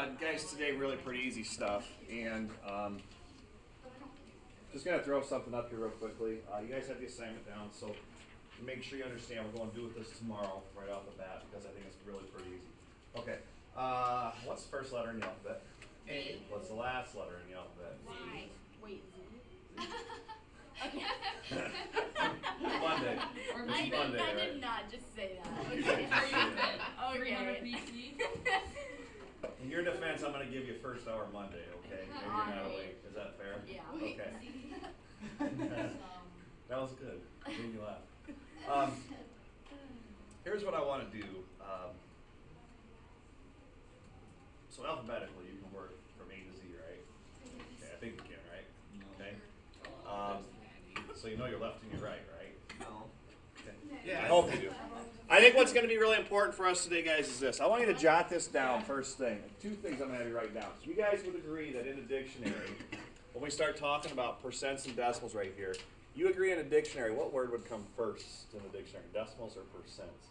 Guys, today really pretty easy stuff, and just gonna throw something up here real quickly. You guys have the assignment down, so make sure you understand we're going to do with this tomorrow right off the bat because I think it's really pretty easy. Okay, what's the first letter in the alphabet? A. What's the last letter in the alphabet? Y. Wait, Z? Okay. Monday. Or It's I Monday, I right? did not just say that. Okay. Okay. BC. In your defense, I'm going to give you first hour Monday, okay? Maybe you're not awake. Is that fair? Yeah. Okay. That was good. Made me laugh. Here's what I want to do. So alphabetically, you can work from A to Z, right? Okay, I think you can, right? Okay. So you know your left and your right, right? No. Okay. Yeah. I hope you do. I think what's going to be really important for us today, guys, is this. I want you to jot this down first thing. Two things I'm going to have you write down. So you guys would agree that in a dictionary, when we start talking about percents and decimals right here, you agree in a dictionary, what word would come first in the dictionary, decimals or percents?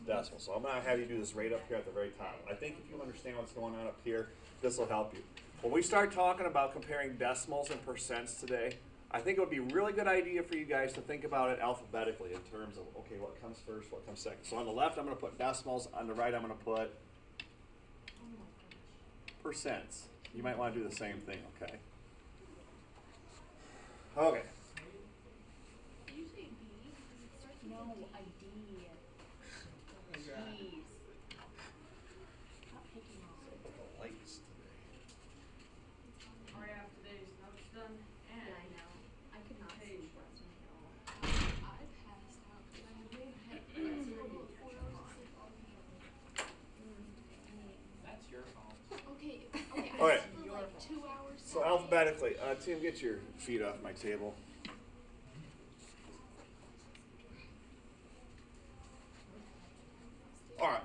Decimals. So I'm going to have you do this right up here at the very top. I think if you understand what's going on up here, this will help you. When we start talking about comparing decimals and percents today, I think it would be a really good idea for you guys to think about it alphabetically in terms of, okay, what comes first, what comes second. So on the left, I'm going to put decimals. On the right, I'm going to put percents. You might want to do the same thing, okay? Okay. Did you say B? No, I D. Jeez. Stop picking on it. Lights today. Hurry up today, so it's done. Yeah, And I know. I could not Hey. sleep last night at all. I passed out because I had zero 4 hours of sleep all night. That's your fault. Okay, okay, I Alright. slept for like 2 hours. So alphabetically, Tim, get your feet off my table. All right.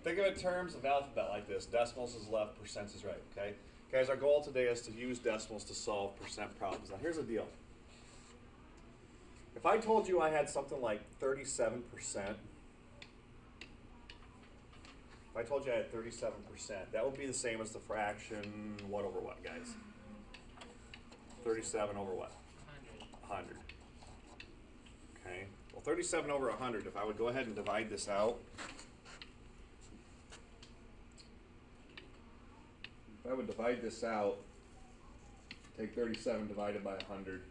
Think of it in terms of alphabet like this. Decimals is left, percents is right, okay? Guys, our goal today is to use decimals to solve percent problems. Now, here's the deal. If I told you I had something like 37%, if I told you I had 37%, that would be the same as the fraction what over what, guys? 37 over what? 100. Okay. Well, 37 over 100, if I would go ahead and divide this out, if I would divide this out, take 37 divided by 100,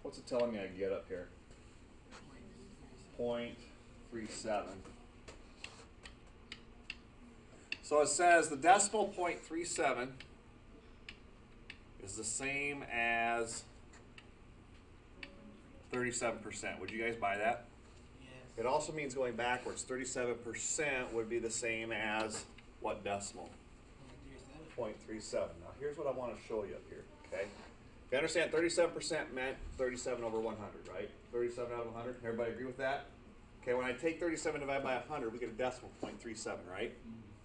what's it telling me I can get up here? 0.37. So it says the decimal 0.37 is the same as 37%. Would you guys buy that? Yes. It also means going backwards. 37% would be the same as what decimal? 0.37. Now here's what I want to show you up here, okay? You understand 37% meant 37 over 100, right? 37 out of 100. Everybody agree with that? Okay, when I take 37 divided by 100, we get a decimal, 0.37, right?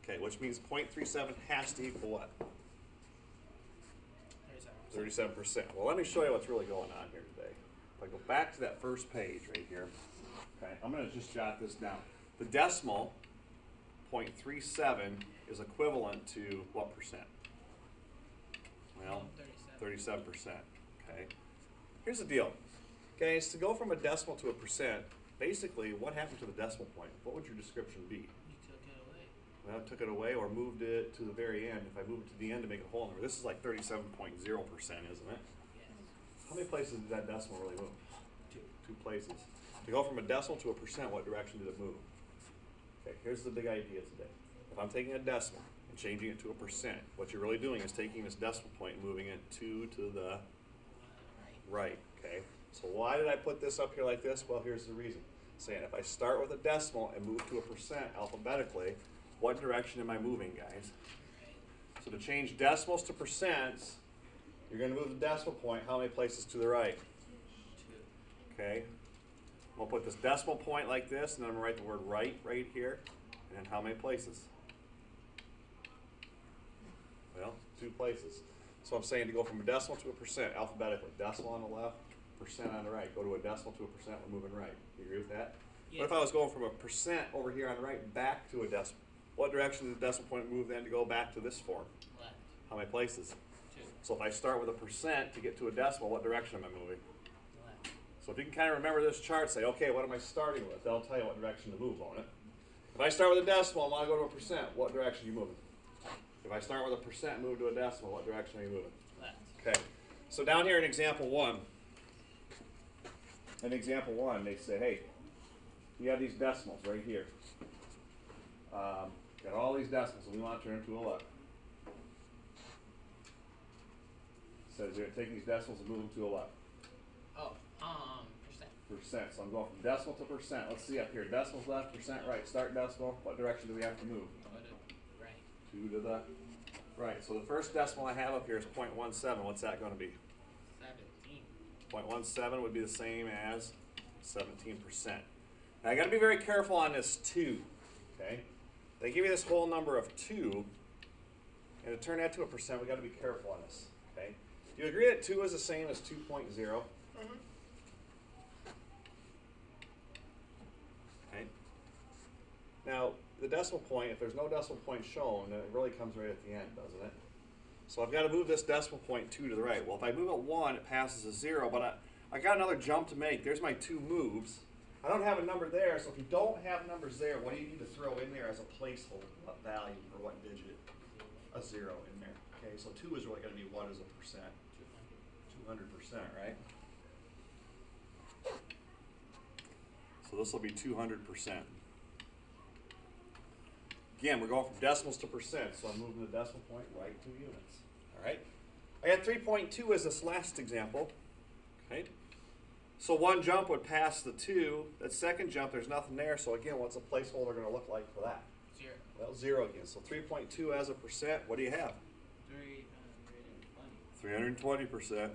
Okay, which means 0.37 has to equal what? 37%. Well, let me show you what's really going on here today. If I go back to that first page right here, okay, I'm going to just jot this down. The decimal, 0.37, is equivalent to what percent? Well, 37%. Okay. Here's the deal. Okay, so to go from a decimal to a percent, basically, what happened to the decimal point? What would your description be? You took it away. Well, I took it away or moved it to the very end. If I move it to the end to make a whole number, this is like 37.0%, isn't it? Yes. How many places did that decimal really move? 2. 2 places. To go from a decimal to a percent, what direction did it move? Okay, here's the big idea today. If I'm taking a decimal and changing it to a percent, what you're really doing is taking this decimal point and moving it 2 to the right, okay? So why did I put this up here like this? Well, here's the reason. Saying if I start with a decimal and move to a percent alphabetically, what direction am I moving, guys? So to change decimals to percents, you're going to move the decimal point how many places to the right? 2. Okay. I'm going to put this decimal point like this, and then I'm going to write the word right here. And then how many places? Well, 2 places. So I'm saying to go from a decimal to a percent alphabetically. Decimal on the left, percent on the right. Go to a decimal to a percent, we're moving right. You agree with that? What if I was going from a percent over here on the right back to a decimal? What direction did the decimal point move then to go back to this form? Left. How many places? 2. So if I start with a percent to get to a decimal, what direction am I moving? Left. So if you can kind of remember this chart, say, okay, what am I starting with? That'll tell you what direction to move on it. If I start with a decimal and want to go to a percent, what direction are you moving? If I start with a percent and move to a decimal, what direction are you moving? Left. Okay. So down here in example 1, they say, hey, you have these decimals right here. Got all these decimals, and we want to turn them to 11. Says you're going to take these decimals and move them to 11. Oh, percent. Percent. So I'm going from decimal to percent. Let's see up here. Decimals left, percent right. Start decimal. What direction do we have to move? Go to right. 2 to the right. So the first decimal I have up here is 0.17. What's that going to be? 17. 0.17 would be the same as 17%. Now I got to be very careful on this 2. Okay? They give you this whole number of 2, and to turn that to a percent, we got to be careful on this. Okay? Do you agree that 2 is the same as 2.0? Okay. Now, the decimal point, if there's no decimal point shown, then it really comes right at the end, doesn't it? So I've got to move this decimal point 2 to the right. Well, if I move it 1, it passes a 0, but I got another jump to make. There's my 2 moves. I don't have a number there, so if you don't have numbers there, what do you need to throw in there as a placeholder? What value or what digit? A 0 in there. Okay, so 2 is really going to be what is a percent? 200%, right? So this will be 200%. Again, we're going from decimals to percent, so I'm moving the decimal point right 2 units. All right? I had 3.2 as this last example. Okay? So one jump would pass the 2. That second jump, there's nothing there, so again, what's a placeholder going to look like for that? 0. Well, 0 again. So 3.2 as a percent, what do you have? 320. 320%.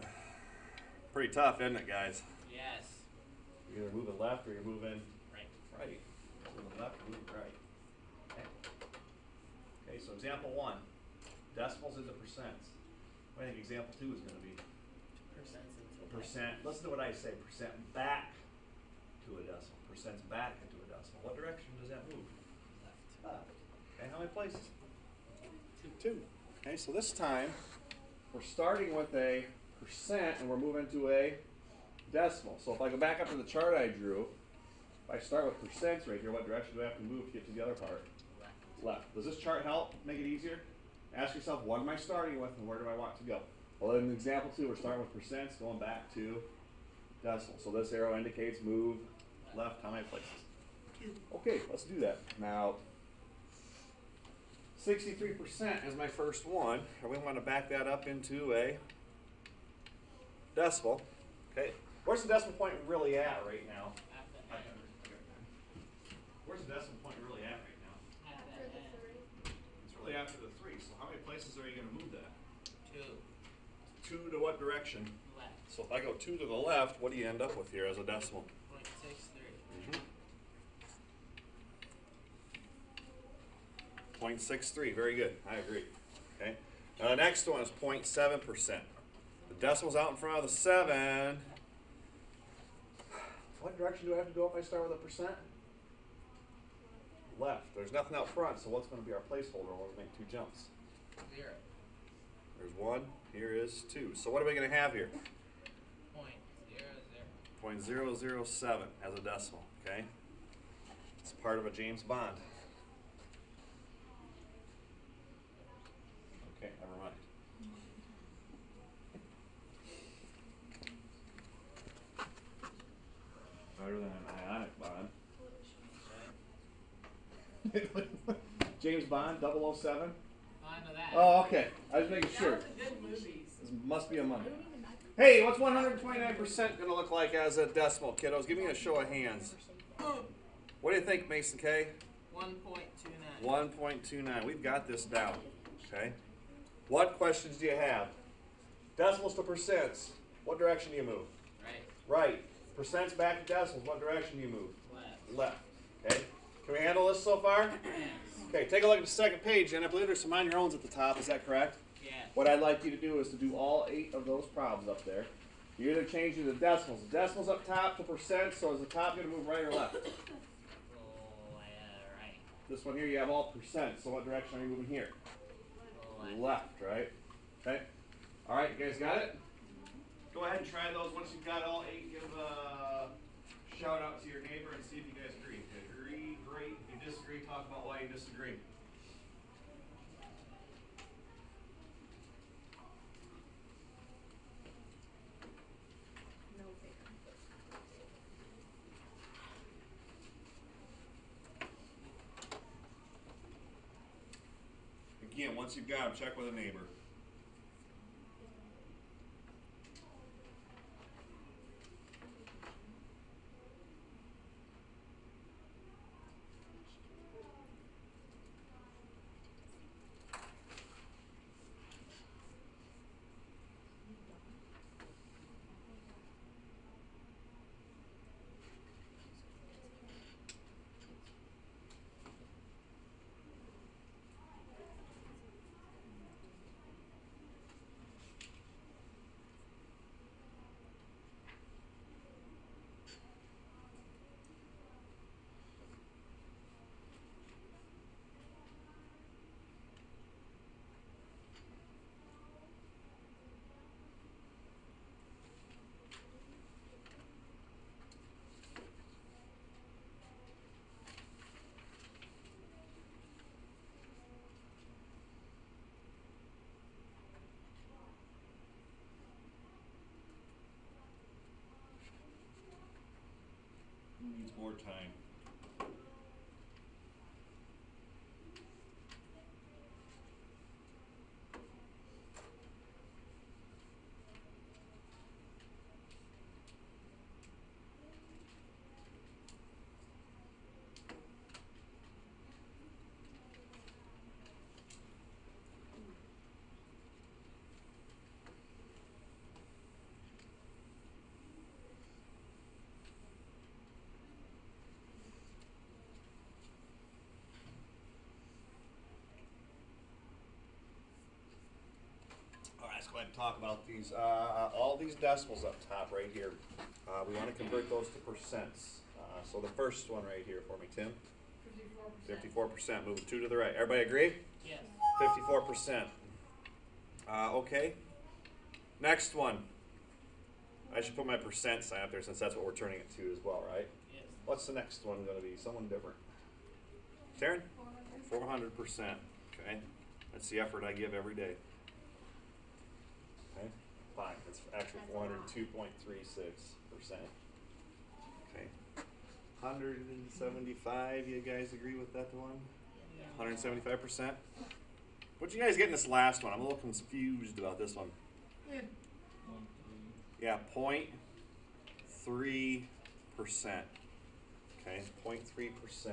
Pretty tough, isn't it, guys? Yes. You're either moving left or you're moving Right. right. Moving left or moving right. Okay. Okay, so example 1, decimals into percents. What do you think example 2 is going to be? Percents into Percent, listen to what I say, percent back to a decimal. Percent's back into a decimal. What direction does that move? Left. Up. Okay, how many places? 2. Okay, so this time we're starting with a percent and we're moving to a decimal. So if I go back up to the chart I drew, if I start with percents right here, what direction do I have to move to get to the other part? Left. Left. Does this chart help make it easier? Ask yourself, what am I starting with and where do I want to go? Well, in example 2, we're starting with percents, going back to decimal. So this arrow indicates move left how many places? 2. Okay, let's do that. Now, 63% is my first one, and we want to back that up into a decimal. Okay, where's the decimal point really at right now? At the end. Where's the decimal point really at right now? At After the the end. 3. It's really after the 3. So how many places are you going to move that? 2. 2 to what direction? Left. So if I go 2 to the left, what do you end up with here as a decimal? 0.63. 0.63, very good, I agree. Okay. Now the next one is 0.7%. The decimal's out in front of the 7. What direction do I have to go if I start with a percent? Left. There's nothing out front, so what's going to be our placeholder when we make 2 jumps? 0. There's 1, here is 2. So what are we going to have here? 0.00. 0.007 as a decimal, okay? It's part of a James Bond. Okay, never mind. Better than an ionic bond. James Bond, 007? I know that. Oh, okay. I was making sure. That was a good movies. This must be a Monday. Hey, what's 129% going to look like as a decimal, kiddos? Give me a show of hands. What do you think, Mason K? 1.29. 1.29. We've got this down. Okay. What questions do you have? Decimals to percents. What direction do you move? Right. Right. Percents back to decimals. What direction do you move? Left. Left. Okay. Can we handle this so far? Okay. Take a look at the second page, and I believe there's some on your owns at the top. Is that correct? Yeah. What I'd like you to do is to do all 8 of those problems up there. You're either changing the decimals. The decimals up top to percent, so is the top going to move right or left? Right. This one here, you have all percent, so what direction are you moving here? Left, right? Okay. All right, you guys got it? Go ahead and try those. Once you've got all 8, give a shout out to your neighbor and see if you guys agree. If you agree, great. If you disagree, talk about why you disagree. No fair. Again, once you've got them, check with a neighbor. Needs more time. Let's go ahead and talk about these. All these decimals up top right here. We want to convert those to percents. So the first one right here for me, Tim. 54%. 54%. Moving 2 to the right. Everybody agree? Yes. 54%. Okay. Next one. I should put my percent sign up there since that's what we're turning it to as well, right? Yes. What's the next one going to be? Someone different. Taryn? 400%. Okay. That's the effort I give every day. Okay. Fine. It's actually 402.36%. Okay. 175. You guys agree with that one? Yeah. 175%. What'd you guys get in this last one? I'm a little confused about this one. Yeah, 0.3%. Okay, 0.3%.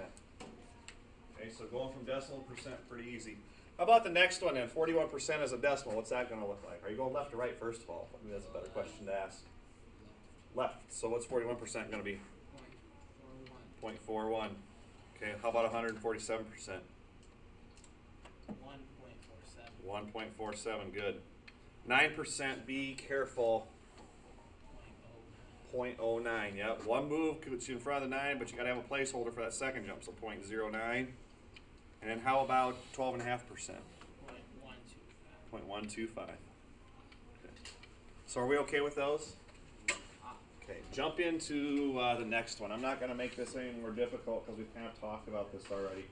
Okay, so going from decimal to percent, pretty easy. How about the next one then? 41% as a decimal. What's that going to look like? Are you going left or right first of all? I mean, that's a better question to ask. Left. So what's 41% going to be? 0.41. Okay, how about 147%? 1.47. 1.47, good. 9%, be careful. 0.09, yep. One move puts you in front of the 9, but you got to have a placeholder for that second jump, so 0.09. And then how about 12.5%? 0.125. Okay. So are we okay with those? Okay, jump into the next one. I'm not going to make this any more difficult because we've kind of talked about this already.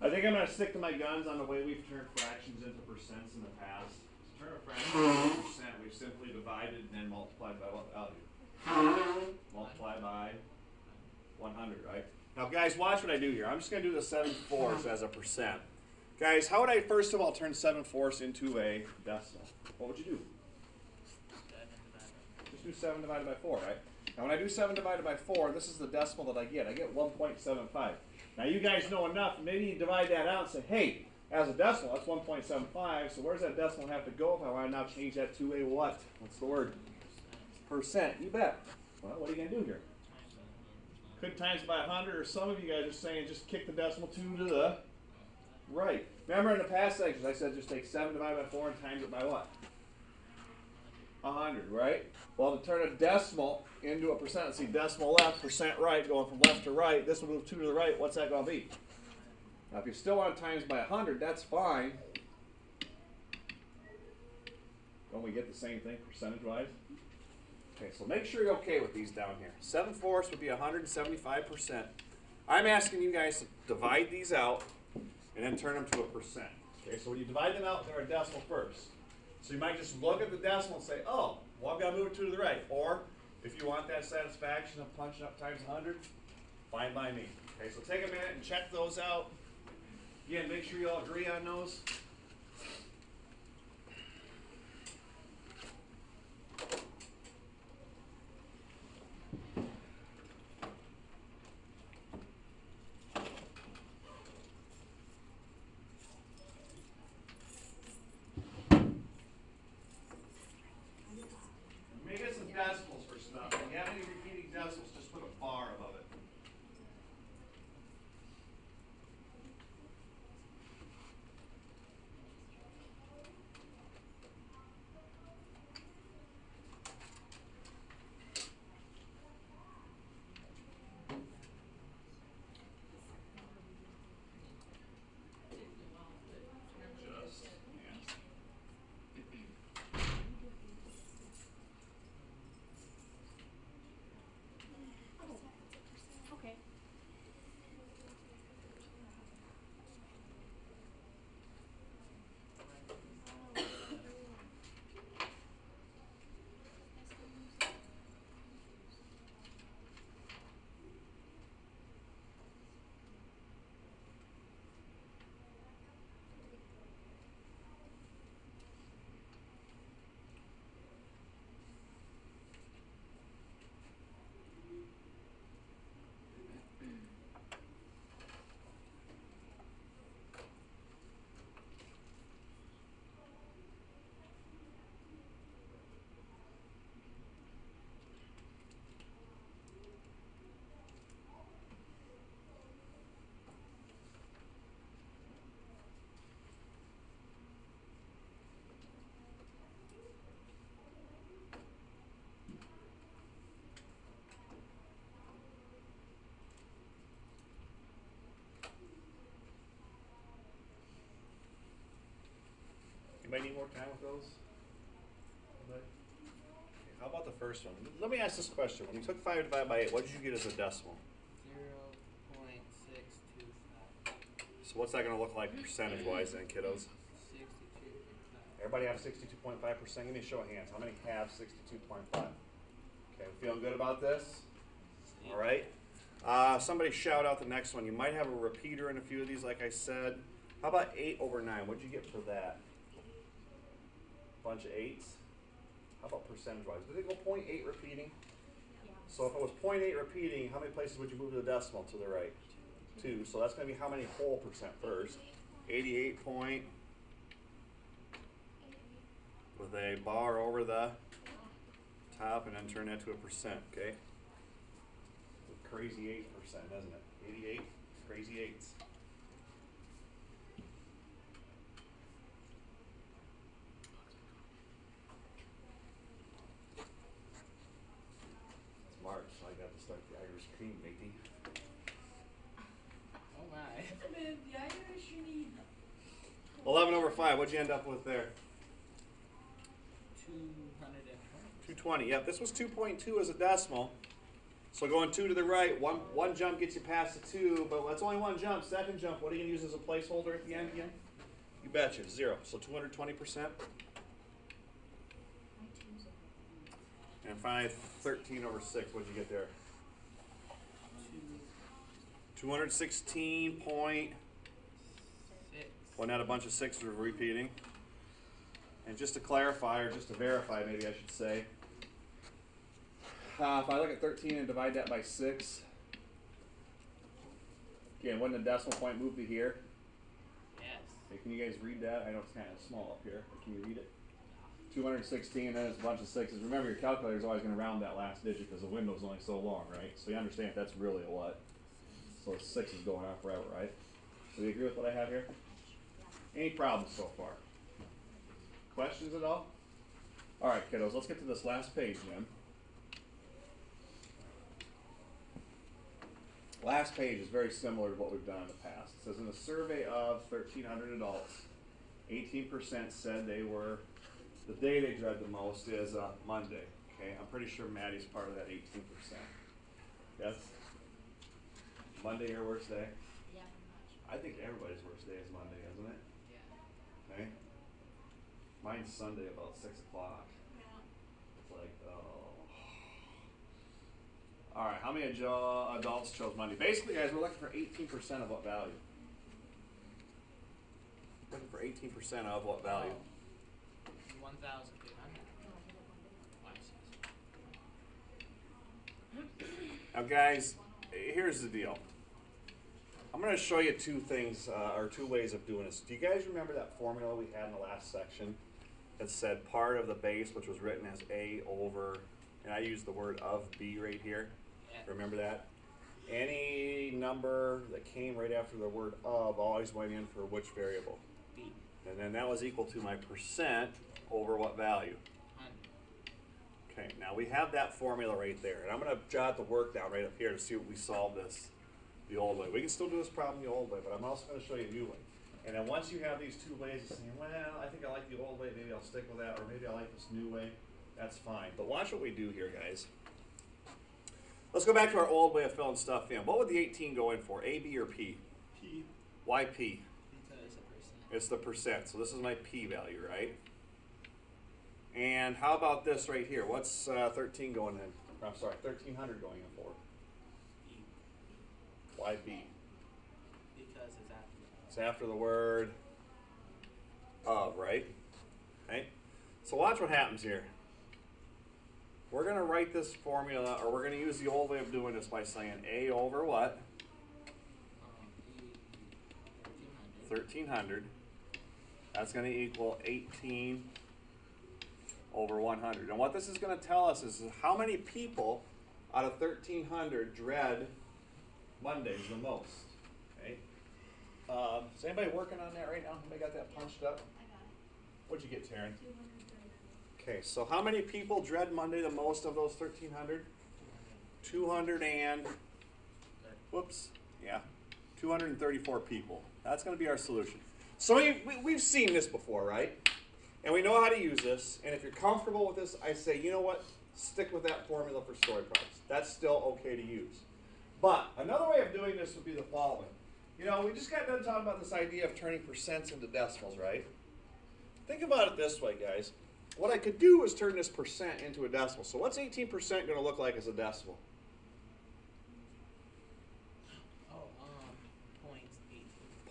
I think I'm going to stick to my guns on the way we've turned fractions into percents in the past. To turn a fraction into a percent, we've simply divided and then multiplied by what value? Multiply by 100, right? Now, guys, watch what I do here. I'm just going to do the 7/4 as a percent. Guys, how would I first of all turn 7/4 into a decimal? What would you do? Just do 7 divided by 4, right? Now, when I do 7 divided by 4, this is the decimal that I get. I get 1.75. Now, you guys know enough. Maybe you divide that out and say, hey, as a decimal, that's 1.75. So where's that decimal have to go if I want to now change that to a what? What's the word? Percent. You bet. Well, what are you going to do here? Could times by 100, or some of you guys are saying just kick the decimal 2 to the right. Remember in the past sections, I said just take 7 divided by 4 and times it by what? 100, right? Well, to turn a decimal into a percent, see decimal left, percent right, going from left to right, this will move 2 to the right, what's that going to be? Now, if you still want to times by 100, that's fine. Don't we get the same thing percentage-wise? Okay, so make sure you're okay with these down here. 7/4 would be 175%. I'm asking you guys to divide these out and then turn them to a percent. Okay, so when you divide them out, they're a decimal first. So you might just look at the decimal and say, oh, well, I've got to move it 2 to the right. Or if you want that satisfaction of punching up times 100, fine by me. Okay, so take a minute and check those out. Again, make sure you all agree on those. Make it some decimals for stuff. If you have any repeating decimals, just put a bar above it. Just, yeah. Okay. Anybody need more time with those? Anybody? Okay, how about the first one? Let me ask this question. When you took 5 divided by 8, what did you get as a decimal? 0.625. So what's that going to look like percentage-wise then, kiddos? 62.5. Everybody have 62.5%? Give me a show of hands. How many have 62.5? Okay, feeling good about this? All right. Somebody shout out the next one. You might have a repeater in a few of these, like I said. How about 8/9? What'd you get for that? Bunch of 8s. How about percentage-wise? Did it go 0.8 repeating? Yeah. So if it was 0.8 repeating, how many places would you move the decimal to the right? 2. So that's going to be how many whole percent first? 88 point with a bar over the top and then turn that to a percent, okay? Crazy 8%, isn't it? 88, crazy 8s. It's March, so I got to start the Irish cream, matey. Oh my. 11/5, what'd you end up with there? 220. 220, yep, this was 2.2 as a decimal. So going 2 to the right, one jump gets you past the 2, but that's only one jump. Second jump, what are you going to use as a placeholder at the end again? You betcha, 0. So 220%. And finally, 13/6, what'd you get there? 216 point. 6. Well, not a bunch of 6s are repeating. And just to clarify, or just to verify, maybe I should say, if I look at 13 and divide that by 6, again, wouldn't the decimal point move to here? Yes. Hey, can you guys read that? I know it's kind of small up here, but can you read it? 216, and then it's a bunch of 6s. Remember, your calculator is always going to round that last digit because the window's only so long, right? So you understand that's really a what? So 6 is going on forever, right? So you agree with what I have here? Any problems so far? Questions at all? All right, kiddos, let's get to this last page then. Last page is very similar to what we've done in the past. It says in a survey of 1,300 adults, 18% said they were, the day they dread the most is Monday. Okay, I'm pretty sure Maddie's part of that 18%. Yes? Monday your worst day? Yeah, pretty much. I think everybody's worst day is Monday, isn't it? Yeah. Okay. Mine's Sunday about 6 o'clock. Yeah. It's like, oh. All right, how many adults chose Monday? Basically, guys, we're looking for 18% of what value? Looking for 18% of what value? 1,800. Now, guys, here's the deal. I'm going to show you two things, or two ways of doing this. Do you guys remember that formula we had in the last section that said part of the base, which was written as A over, and I used the word of B right here? Yeah. Remember that? Any number that came right after the word of always went in for which variable? B. And then that was equal to my percent over what value? 100. Okay, now we have that formula right there. And I'm going to jot the work down right up here to see what we solve this the old way. We can still do this problem the old way, but I'm also going to show you a new way. And then once you have these two ways of saying, well, I think I like the old way, maybe I'll stick with that, or maybe I like this new way, that's fine. But watch what we do here, guys. Let's go back to our old way of filling stuff in. What would the 18 go in for, A, B, or P? P. Why P? Because a percent. It's the percent. So this is my P value, right? And how about this right here? What's 13 going in? I'm sorry, 1,300 going in for? B. Why B? Because it's after. It's after the word of, right? Okay. So watch what happens here. We're going to write this formula, or we're going to use the old way of doing this by saying A over what? B. 1,300. 1,300. That's going to equal 18 over 100. And what this is going to tell us is how many people out of 1,300 dread Mondays the most. Okay. Is anybody working on that right now? Anybody got that punched up? I got it. What'd you get, Taryn? 230. Okay, so how many people dread Monday the most of those 1,300? 200 and, whoops, yeah, 234 people. That's going to be our solution. So we've seen this before, right? And we know how to use this. And if you're comfortable with this, I say, you know what? Stick with that formula for story problems. That's still okay to use. But another way of doing this would be the following. You know, we just got done talking about this idea of turning percents into decimals, right? Think about it this way, guys. What I could do is turn this percent into a decimal. So what's 18% going to look like as a decimal? Oh,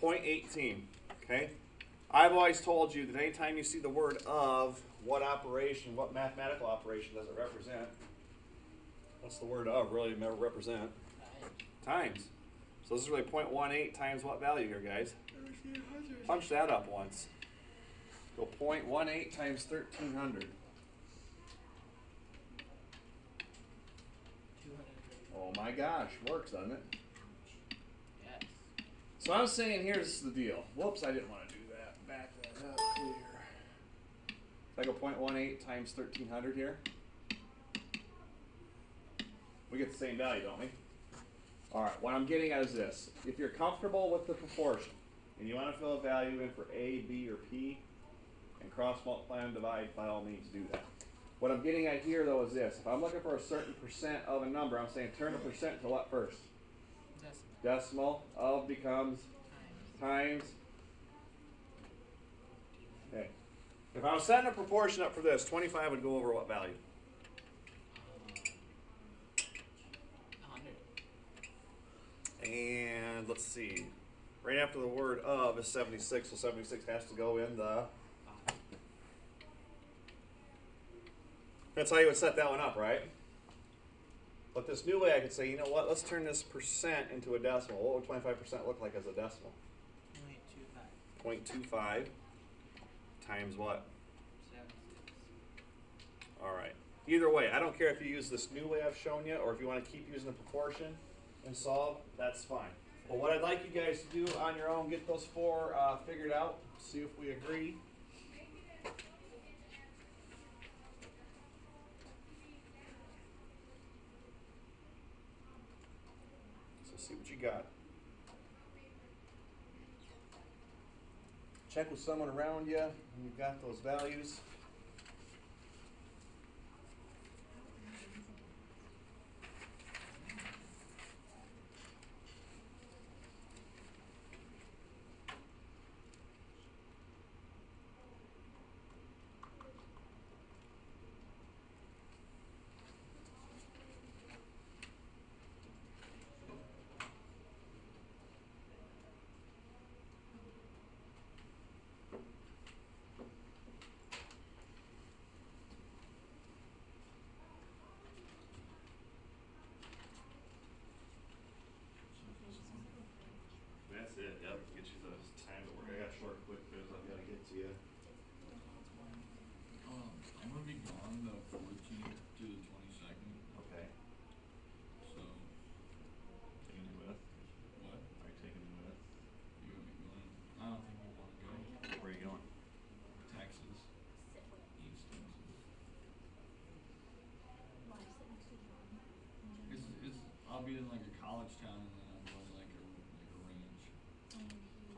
0.18. 0.18, okay? I've always told you that anytime you see the word of, what operation, what mathematical operation does it represent? What's the word of really represent? Times. So this is really 0.18 times what value here, guys? Punch that up once. Go 0.18 times 1,300. 234. Oh my gosh, works, doesn't it? Yes. So I'm saying here's the deal. Whoops, I didn't want to do that. Back that up clear. If I go 0.18 times 1,300 here, we get the same value, don't we? All right, what I'm getting at is this. If you're comfortable with the proportion, and you want to fill a value in for A, B, or P, and cross multiply and divide, by all means do that. What I'm getting at here, though, is this. If I'm looking for a certain percent of a number, I'm saying turn the percent to what first? Decimal. Decimal. Of becomes Times. times. Okay. If I was setting a proportion up for this, 25 would go over what value? 100. And let's see. Right after the word of is 76, so 76 has to go in the... That's how you would set that one up, right? But this new way I could say, you know what, let's turn this percent into a decimal. What would 25% look like as a decimal? 0.25. 0.25 times what? 76. All right. Either way, I don't care if you use this new way I've shown you or if you want to keep using the proportion and solve, that's fine. But what I'd like you guys to do on your own, get those four figured out, see if we agree. you got? Check with someone around you when you've got those values. That's it, yep, get you the time to work. I got short quick quiz I've got to get to you. I'm gonna be gone the 14th to the 22nd, Okay. so Taking you with? what? Are you taking me with? You gonna be going? I don't think we wanna go. Where are you going? Texas, Sit with East Texas. why sit next to John? It's I'll be in like a college town and then I'm going like a ranch.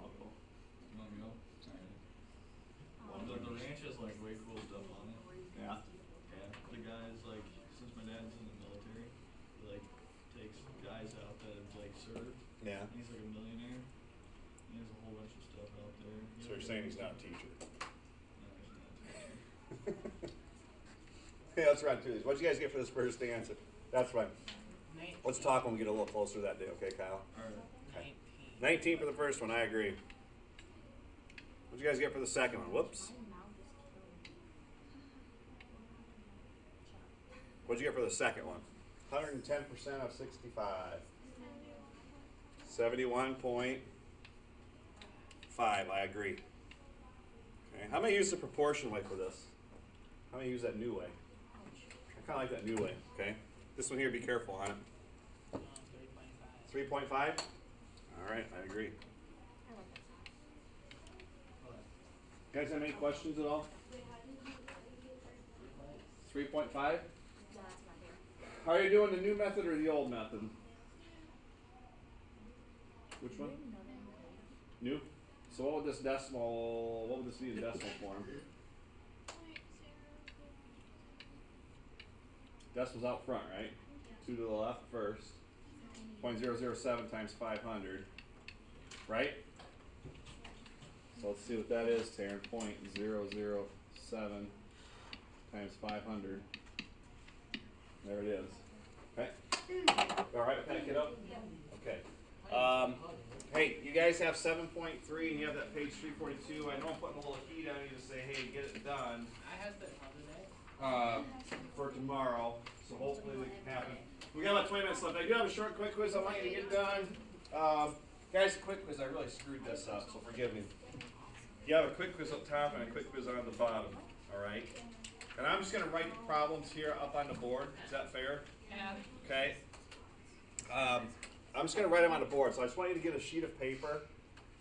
I'll go. You wanna go? Alright. Well, The ranch has like way cool stuff on it. Yeah? Yeah, the guys like since my dad's in the military, he like takes guys out that have like served. Yeah. And he's like a millionaire. He has a whole bunch of stuff out there. So you're saying he's not a teacher? No, he's not a teacher. Yeah, let's run through these. What'd you guys get for this first answer? That's fine. 19. Let's talk when we get a little closer that day, okay, Kyle? Alright. 19 for the first one, I agree. What'd you guys get for the second one? Whoops. My mouth just killed me. What'd you get for the second one? 110% of 65. 71.5, I agree. Okay, how many use the proportion way for this? How many use that new way? I kind of like that new way, okay? This one here, be careful on it. 3.5. 3.5? All right, I agree. I love that song. You guys have any questions at all? 3.5? Yeah, that's my favorite. How are you doing, the new method or the old method? Which one? I didn't know that. New? So what would this decimal, what would this be in decimal form? Decimal's out front, right? 2 to the left first. 0.007 times 500. Right? So let's see what that is, Taryn. 0.007 times 500. There it is. Okay? Alright with that, kiddo? Okay. Hey, you guys have 7.3 and you have that page 342. I know I'm putting a little heat on you to say, hey, get it done I had that other day. for tomorrow. So hopefully we can happen. We got about 20 minutes left. I do have a short quick quiz I want you to get done. Guys, quick quiz, I really screwed this up, so forgive me. You have a quick quiz up top and a quick quiz on the bottom. Alright? And I'm just going to write the problems here up on the board. Is that fair? Yeah. Okay. I'm just going to write them on the board. So I just want you to get a sheet of paper,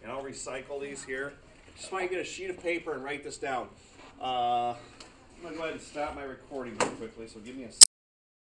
and I'll recycle these here. Just want you to get a sheet of paper and write this down. I'm going to go ahead and stop my recording real quickly, so give me a